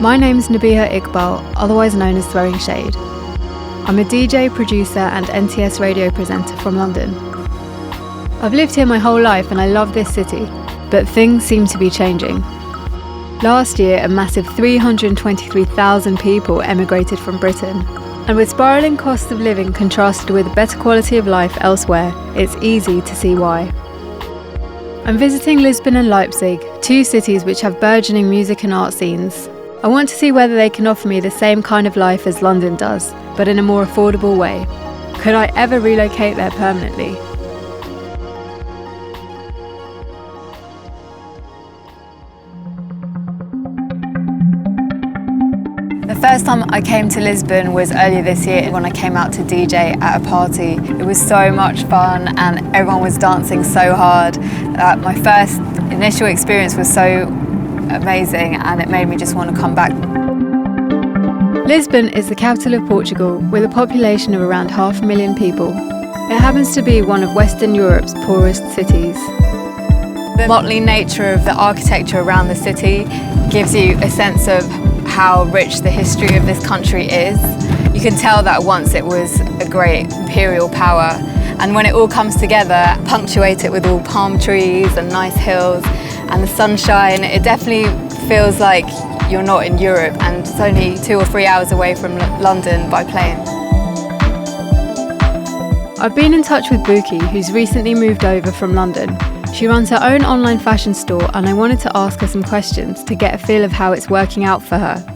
My name's Nabihah Iqbal, otherwise known as Throwing Shade. I'm a DJ, producer and NTS radio presenter from London. I've lived here my whole life and I love this city, but things seem to be changing. Last year, a massive 323,000 people emigrated from Britain. And with spiralling costs of living contrasted with better quality of life elsewhere, it's easy to see why. I'm visiting Lisbon and Leipzig, two cities which have burgeoning music and art scenes. I want to see whether they can offer me the same kind of life as London does, but in a more affordable way. Could I ever relocate there permanently? The first time I came to Lisbon was earlier this year when I came out to DJ at a party. It was so much fun and everyone was dancing so hard. My first initial experience was so amazing and it made me just want to come back. Lisbon is the capital of Portugal with a population of around 500,000 people. It happens to be one of Western Europe's poorest cities. The motley nature of the architecture around the city gives you a sense of how rich the history of this country is. You can tell that once it was a great imperial power, and when it all comes together, punctuate it with all palm trees and nice hills and the sunshine, it definitely feels like you're not in Europe and it's only 2 or 3 hours away from London by plane. I've been in touch with Pookie, who's recently moved over from London. She runs her own online fashion store and I wanted to ask her some questions to get a feel of how it's working out for her.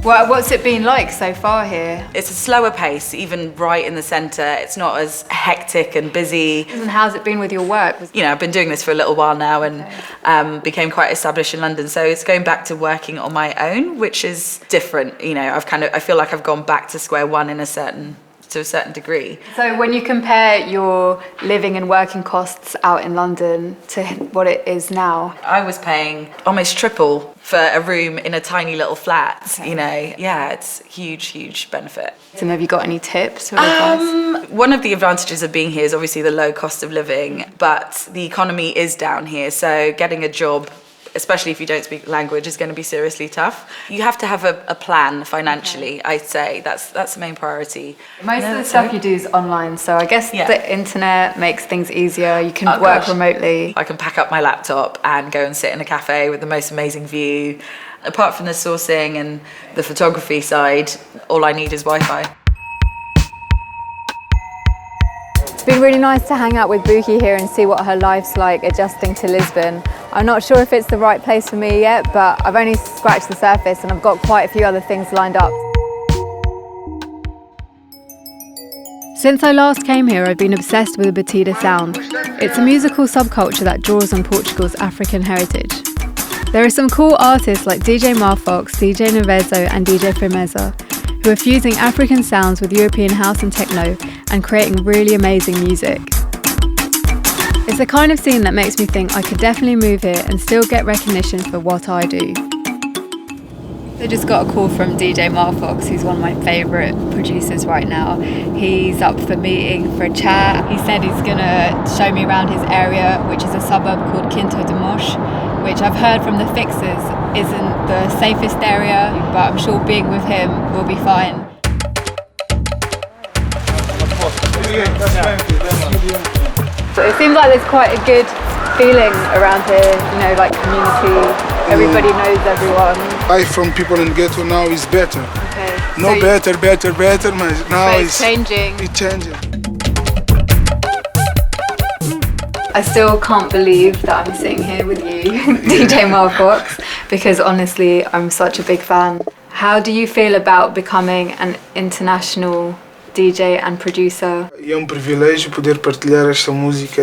Well, what's it been like so far here? It's a slower pace, even right in the centre. It's not as hectic and busy. And how's it been with your work? You know, I've been doing this for a little while now and became quite established in London. So it's going back to working on my own, which is different. You know, I feel like I've gone back to square one to a certain degree. So when you compare your living and working costs out in London to what it is now? I was paying almost triple for a room in a tiny little flat, okay. You know. Yeah, it's huge benefit. So have you got any tips or advice? One of the advantages of being here is obviously the low cost of living, but the economy is down here, so getting a job, especially if you don't speak language, is going to be seriously tough. You have to have a plan financially, I'd say. That's the main priority. Most of the stuff you do is online, so I guess the internet makes things easier. You can work remotely. I can pack up my laptop and go and sit in a cafe with the most amazing view. Apart from the sourcing and the photography side, all I need is Wi-Fi. It's been really nice to hang out with Pookie here and see what her life's like adjusting to Lisbon. I'm not sure if it's the right place for me yet, but I've only scratched the surface and I've got quite a few other things lined up. Since I last came here, I've been obsessed with the Batida Sound. It's a musical subculture that draws on Portugal's African heritage. There are some cool artists like DJ Mohawk, DJ Nabihah and DJ Firmeza, who are fusing African sounds with European house and techno and creating really amazing music. It's the kind of scene that makes me think I could definitely move here and still get recognition for what I do. I just got a call from DJ Mohawk, who's one of my favourite producers right now. He's up for meeting for a chat. He said he's going to show me around his area, which is a suburb called Quinta de Mosh, which I've heard from the fixers isn't the safest area, but I'm sure being with him will be fine. So it seems like there's quite a good feeling around here, you know, like community, everybody knows everyone. Life from people in the ghetto now is better. Okay. No, so better, but now it's changing. It's changing. I still can't believe that I'm sitting here with you, DJ Mohawk, because honestly, I'm such a big fan. How do you feel about becoming an international DJ and producer? É privilégio poder partilhar esta música,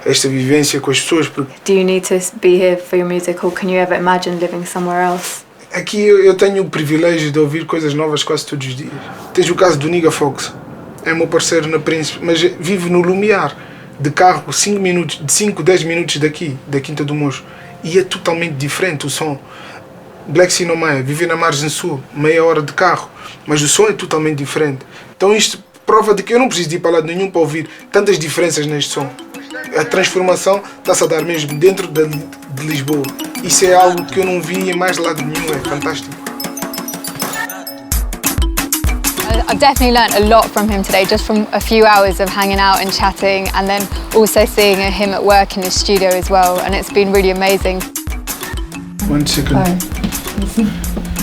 esta vivência com as pessoas. Do you need to be here for your music or can you ever imagine living somewhere else? Aqui eu tenho o privilégio de ouvir coisas novas quase todos os dias. Tens o caso do Nigga Fox, é meu parceiro na Príncipe, mas vive no Lumiar, de carro 5, 10 minutos daqui, da Quinta do Mocho. E é totalmente diferente o som. Black Sinomaya vive na margem sul, meia hora de carro, mas o som é totalmente diferente. Então isto prova de que eu não preciso de ir para lado nenhum para ouvir tantas diferenças neste som. A transformação está-se a dar mesmo dentro de Lisboa. Isso é algo que eu não vi em mais lado nenhum, é fantástico. I've definitely learnt a lot from him today, just from a few hours of hanging out and chatting, and then also seeing him at work in his studio as well, and it's been really amazing. 1 second.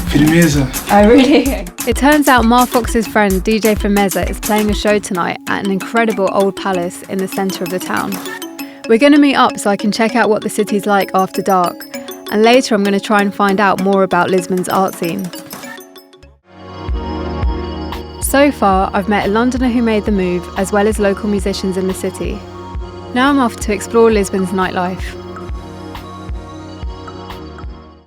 Firmeza. Oh, really? It turns out Mar Fox's friend DJ Firmeza is playing a show tonight at an incredible old palace in the centre of the town. We're going to meet up so I can check out what the city's like after dark, and later I'm going to try and find out more about Lisbon's art scene. So far, I've met a Londoner who made the move, as well as local musicians in the city. Now I'm off to explore Lisbon's nightlife.